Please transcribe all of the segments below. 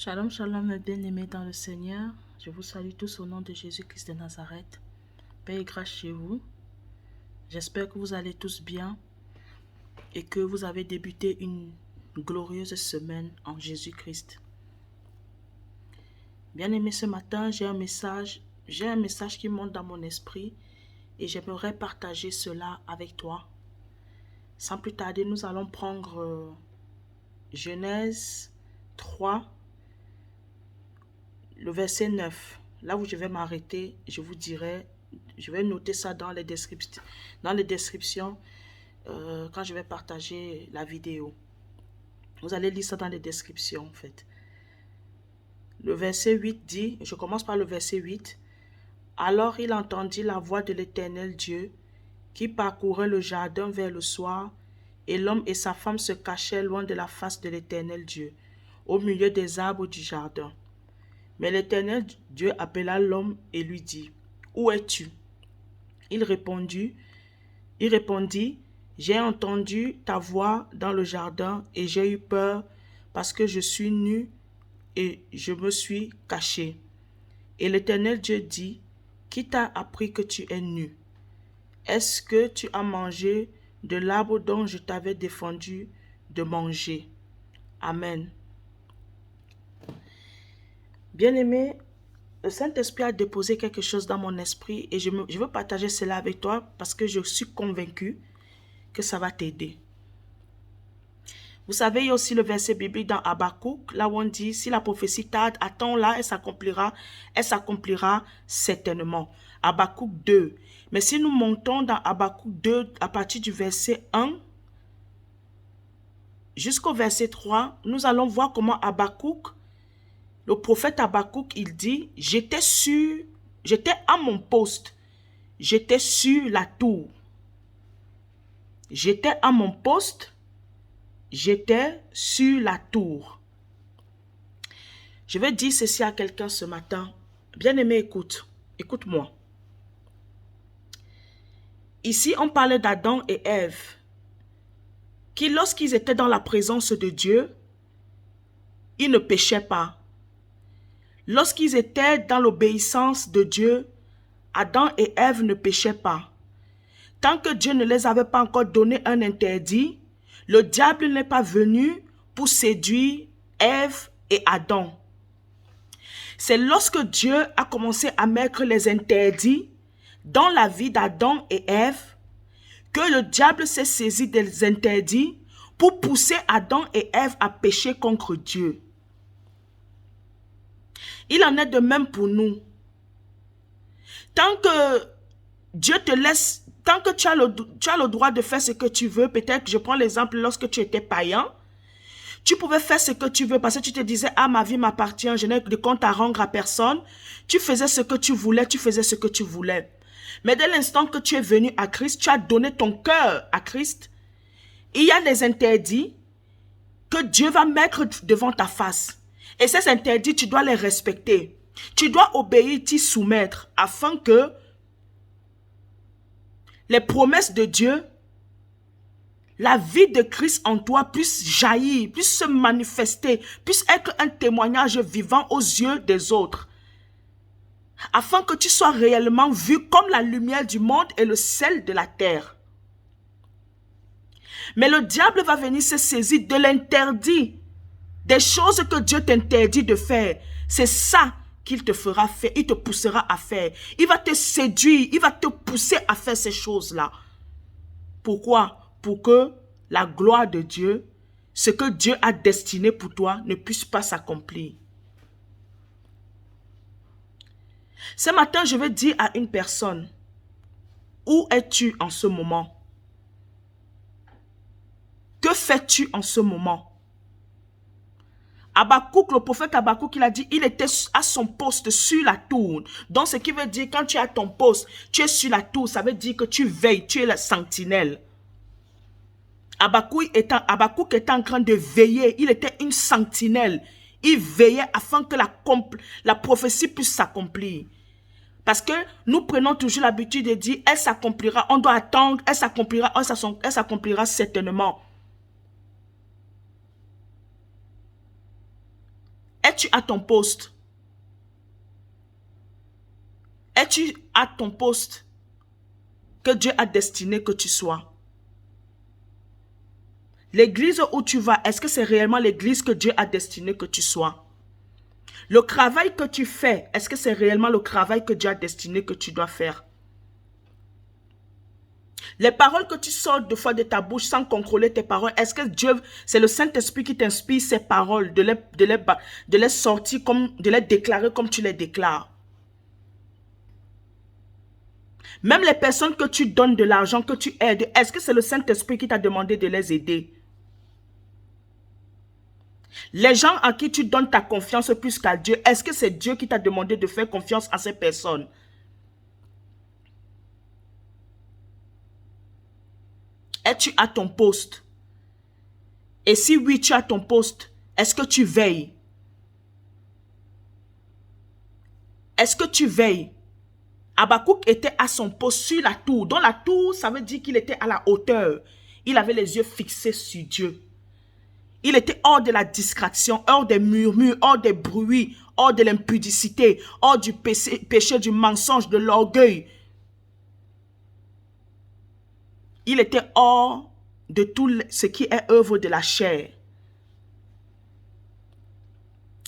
Shalom, shalom, mes bien-aimés dans le Seigneur. Je vous salue tous au nom de Jésus-Christ de Nazareth. Paix et grâce chez vous. J'espère que vous allez tous bien et que vous avez débuté une glorieuse semaine en Jésus-Christ. Bien-aimés, ce matin, j'ai un message qui monte dans mon esprit et j'aimerais partager cela avec toi. Sans plus tarder, nous allons prendre Genèse 3, le verset 9. Là où je vais m'arrêter, je vous dirai, je vais noter ça dans les descriptions quand je vais partager la vidéo. Vous allez lire ça dans les descriptions en fait. Le verset 8 dit, je commence par le verset 8. Alors il entendit la voix de l'Éternel Dieu qui parcourait le jardin vers le soir, et l'homme et sa femme se cachaient loin de la face de l'Éternel Dieu, au milieu des arbres du jardin. Mais l'Éternel Dieu appela l'homme et lui dit, « Où es-tu » Il répondit, « J'ai entendu ta voix dans le jardin et j'ai eu peur parce que je suis nu et je me suis caché. » Et l'Éternel Dieu dit, « Qui t'a appris que tu es nu? Est-ce que tu as mangé de l'arbre dont je t'avais défendu de manger? » Amen. Bien-aimé, le Saint-Esprit a déposé quelque chose dans mon esprit et je veux partager cela avec toi parce que je suis convaincu que ça va t'aider. Vous savez, il y a aussi le verset biblique dans Habakkuk, là où on dit, si la prophétie tarde, attends-la, elle s'accomplira certainement. Habakkuk 2. Mais si nous montons dans Habakkuk 2, à partir du verset 1 jusqu'au verset 3, nous allons voir comment Habakkuk, le prophète Habakkuk, il dit, j'étais à mon poste, j'étais sur la tour. J'étais à mon poste, j'étais sur la tour. Je vais dire ceci à quelqu'un ce matin. Bien-aimé, écoute-moi. Ici, on parlait d'Adam et Ève, qui lorsqu'ils étaient dans la présence de Dieu, ils ne péchaient pas. Lorsqu'ils étaient dans l'obéissance de Dieu, Adam et Ève ne péchaient pas. Tant que Dieu ne les avait pas encore donné un interdit, le diable n'est pas venu pour séduire Ève et Adam. C'est lorsque Dieu a commencé à mettre les interdits dans la vie d'Adam et Ève que le diable s'est saisi des interdits pour pousser Adam et Ève à pécher contre Dieu. Il en est de même pour nous. Tant que Dieu te laisse, tant que tu as le droit de faire ce que tu veux, peut-être, je prends l'exemple lorsque tu étais païen, tu pouvais faire ce que tu veux parce que tu te disais, ah, ma vie m'appartient, je n'ai de compte à rendre à personne. Tu faisais ce que tu voulais, tu faisais ce que tu voulais. Mais dès l'instant que tu es venu à Christ, tu as donné ton cœur à Christ, il y a des interdits que Dieu va mettre devant ta face. Et ces interdits, tu dois les respecter. Tu dois obéir, t'y soumettre, afin que les promesses de Dieu, la vie de Christ en toi puisse jaillir, puisse se manifester, puisse être un témoignage vivant aux yeux des autres. Afin que tu sois réellement vu comme la lumière du monde et le sel de la terre. Mais le diable va venir se saisir de l'interdit, des choses que Dieu t'interdit de faire. C'est ça qu'il te fera faire, il te poussera à faire. Il va te séduire, il va te pousser à faire ces choses-là. Pourquoi? Pour que la gloire de Dieu, ce que Dieu a destiné pour toi, ne puisse pas s'accomplir. Ce matin, je vais dire à une personne, où es-tu en ce moment? Que fais-tu en ce moment? Habakkuk, le prophète Habakkuk, il a dit, il était à son poste sur la tour. Donc, ce qui veut dire, quand tu es à ton poste, tu es sur la tour, ça veut dire que tu veilles, tu es la sentinelle. Habakkuk était en train de veiller, il était une sentinelle. Il veillait afin que la prophétie puisse s'accomplir. Parce que nous prenons toujours l'habitude de dire, elle s'accomplira, on doit attendre, elle s'accomplira certainement. Es-tu à ton poste? Es-tu à ton poste que Dieu a destiné que tu sois? L'église où tu vas, est-ce que c'est réellement l'église que Dieu a destiné que tu sois? Le travail que tu fais, est-ce que c'est réellement le travail que Dieu a destiné que tu dois faire? Les paroles que tu sors de fois de ta bouche sans contrôler tes paroles, est-ce que Dieu, c'est le Saint-Esprit qui t'inspire ces paroles, de les sortir, de les déclarer comme tu les déclares? Même les personnes que tu donnes de l'argent, que tu aides, est-ce que c'est le Saint-Esprit qui t'a demandé de les aider? Les gens à qui tu donnes ta confiance plus qu'à Dieu, est-ce que c'est Dieu qui t'a demandé de faire confiance à ces personnes? Es-tu à ton poste? Et si oui, tu es à ton poste, est-ce que tu veilles? Est-ce que tu veilles? Habakkuk était à son poste sur la tour. Dans la tour, ça veut dire qu'il était à la hauteur. Il avait les yeux fixés sur Dieu. Il était hors de la distraction, hors des murmures, hors des bruits, hors de l'impudicité, hors du péché, du mensonge, de l'orgueil. Il était hors de tout ce qui est œuvre de la chair.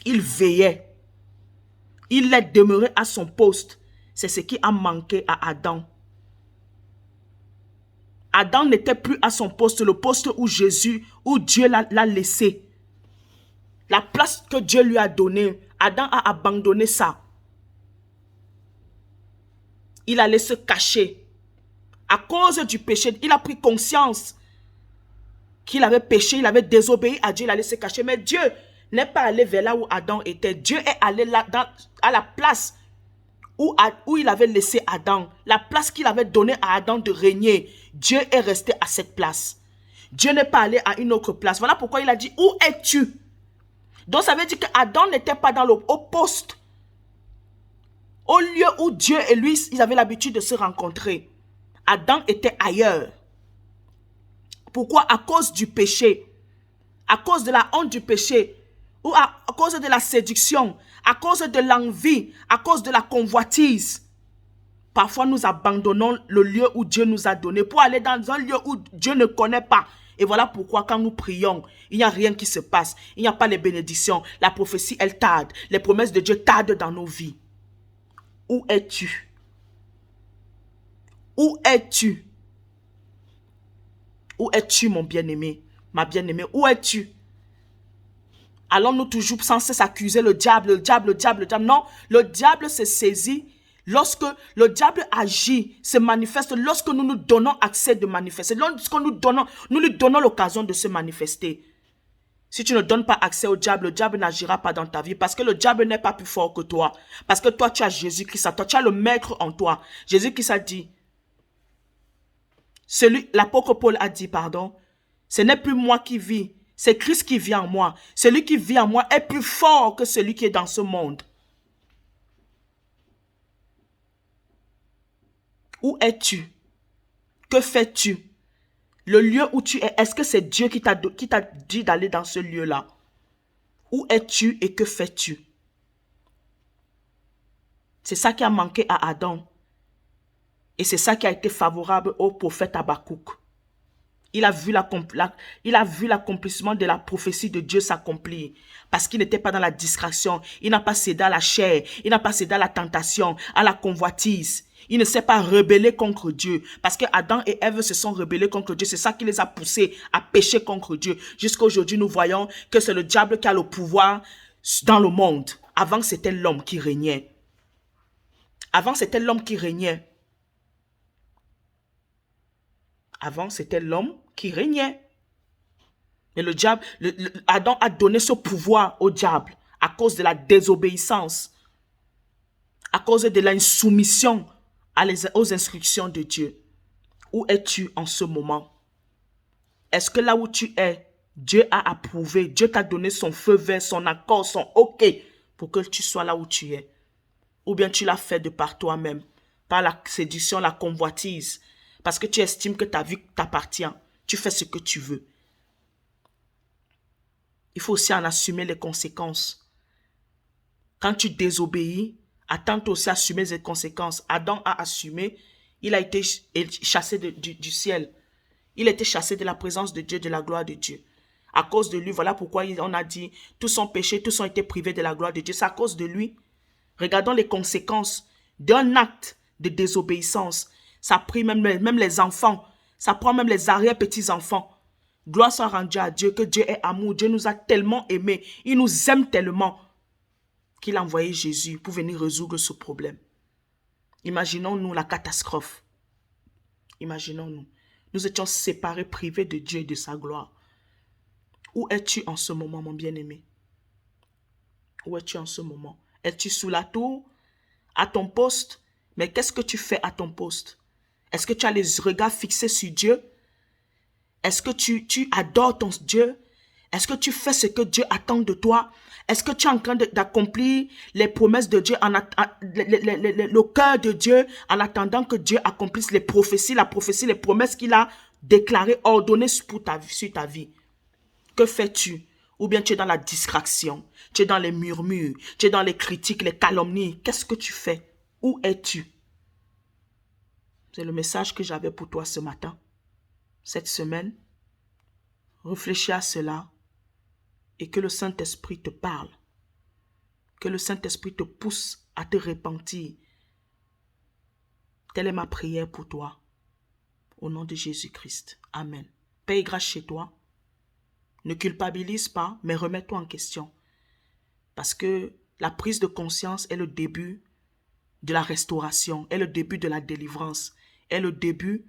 Il veillait. Il est demeuré à son poste. C'est ce qui a manqué à Adam. Adam n'était plus à son poste, le poste où Dieu l'a laissé. La place que Dieu lui a donnée, Adam a abandonné ça. Il allait se cacher. À cause du péché, il a pris conscience qu'il avait péché, il avait désobéi à Dieu, il allait se cacher. Mais Dieu n'est pas allé vers là où Adam était. Dieu est allé là, à la place où il avait laissé Adam, la place qu'il avait donnée à Adam de régner. Dieu est resté à cette place. Dieu n'est pas allé à une autre place. Voilà pourquoi il a dit, où es-tu? Donc ça veut dire qu'Adam n'était pas dans au poste, au lieu où Dieu et lui, ils avaient l'habitude de se rencontrer. Adam était ailleurs. Pourquoi? À cause du péché, à cause de la honte du péché, ou à cause de la séduction, à cause de l'envie, à cause de la convoitise. Parfois, nous abandonnons le lieu où Dieu nous a donné pour aller dans un lieu où Dieu ne connaît pas. Et voilà pourquoi quand nous prions, il n'y a rien qui se passe. Il n'y a pas les bénédictions. La prophétie, elle tarde. Les promesses de Dieu tardent dans nos vies. Où es-tu? Où es-tu? Où es-tu, mon bien-aimé? Ma bien-aimée, où es-tu? Allons-nous toujours sans cesse accuser le diable, le diable, le diable, le diable? Non, le diable se saisit lorsque le diable agit, se manifeste, lorsque nous nous donnons accès de manifester, lorsque nous lui donnons l'occasion de se manifester. Si tu ne donnes pas accès au diable, le diable n'agira pas dans ta vie parce que le diable n'est pas plus fort que toi. Parce que toi, tu as Jésus-Christ en toi, tu as le maître en toi. Jésus-Christ a dit, l'apôtre Paul a dit, pardon, ce n'est plus moi qui vis, c'est Christ qui vit en moi. Celui qui vit en moi est plus fort que celui qui est dans ce monde. Où es-tu? Que fais-tu? Le lieu où tu es, est-ce que c'est Dieu qui t'a dit d'aller dans ce lieu-là? Où es-tu et que fais-tu? C'est ça qui a manqué à Adam. Et c'est ça qui a été favorable au prophète Habakkuk. Il a vu l'accomplissement de la prophétie de Dieu s'accomplir. Parce qu'il n'était pas dans la distraction. Il n'a pas cédé à la chair. Il n'a pas cédé à la tentation, à la convoitise. Il ne s'est pas rebellé contre Dieu. Parce que Adam et Ève se sont rebellés contre Dieu. C'est ça qui les a poussés à pécher contre Dieu. Jusqu'à aujourd'hui, nous voyons que c'est le diable qui a le pouvoir dans le monde. Avant, c'était l'homme qui régnait. Avant, c'était l'homme qui régnait. Avant, c'était l'homme qui régnait. Et le diable, Adam a donné ce pouvoir au diable à cause de la désobéissance, à cause de l'insoumission aux instructions de Dieu. Où es-tu en ce moment? Est-ce que là où tu es, Dieu a approuvé, Dieu t'a donné son feu vert, son accord, son OK pour que tu sois là où tu es? Ou bien tu l'as fait de par toi-même, par la séduction, la convoitise, parce que tu estimes que ta vie t'appartient. Tu fais ce que tu veux. Il faut aussi en assumer les conséquences. Quand tu désobéis, attends aussi à assumer les conséquences. Adam a assumé, il a été chassé du ciel. Il a été chassé de la présence de Dieu, de la gloire de Dieu. À cause de lui, voilà pourquoi on a dit, tous sont péchés, tous ont été privés de la gloire de Dieu. C'est à cause de lui. Regardons les conséquences d'un acte de désobéissance. Ça a pris même les enfants. Ça prend même les arrière-petits-enfants. Gloire soit rendue à Dieu, que Dieu est amour. Dieu nous a tellement aimés. Il nous aime tellement qu'il a envoyé Jésus pour venir résoudre ce problème. Imaginons-nous la catastrophe. Imaginons-nous. Nous étions séparés, privés de Dieu et de sa gloire. Où es-tu en ce moment, mon bien-aimé? Où es-tu en ce moment? Es-tu sous la tour, à ton poste? Mais qu'est-ce que tu fais à ton poste? Est-ce que tu as les regards fixés sur Dieu? Est-ce que tu adores ton Dieu? Est-ce que tu fais ce que Dieu attend de toi? Est-ce que tu es en train d'accomplir les promesses de Dieu, le cœur de Dieu, en attendant que Dieu accomplisse les prophéties, les promesses qu'il a déclarées, ordonnées sur ta vie? Que fais-tu? Ou bien tu es dans la distraction, tu es dans les murmures, tu es dans les critiques, les calomnies. Qu'est-ce que tu fais? Où es-tu? C'est le message que j'avais pour toi ce matin, cette semaine. Réfléchis à cela et que le Saint-Esprit te parle. Que le Saint-Esprit te pousse à te repentir. Telle est ma prière pour toi. Au nom de Jésus-Christ. Amen. Paix et grâce chez toi. Ne culpabilise pas, mais remets-toi en question. Parce que la prise de conscience est le début de la restauration, est le début de la délivrance, est le début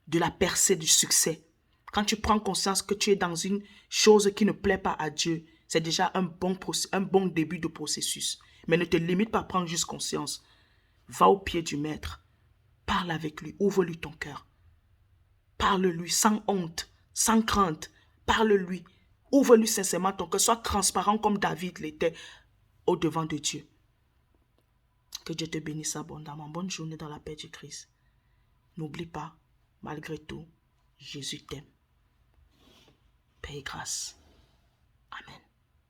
de la percée du succès. Quand tu prends conscience que tu es dans une chose qui ne plaît pas à Dieu, c'est déjà un bon début de processus. Mais ne te limite pas à prendre juste conscience. Va au pied du Maître. Parle avec lui. Ouvre-lui ton cœur. Parle-lui sans honte, sans crainte. Parle-lui. Ouvre-lui sincèrement ton cœur. Sois transparent comme David l'était au devant de Dieu. Que Dieu te bénisse abondamment. Bonne journée dans la paix du Christ. N'oublie pas, malgré tout, Jésus t'aime. Paix et grâce. Amen.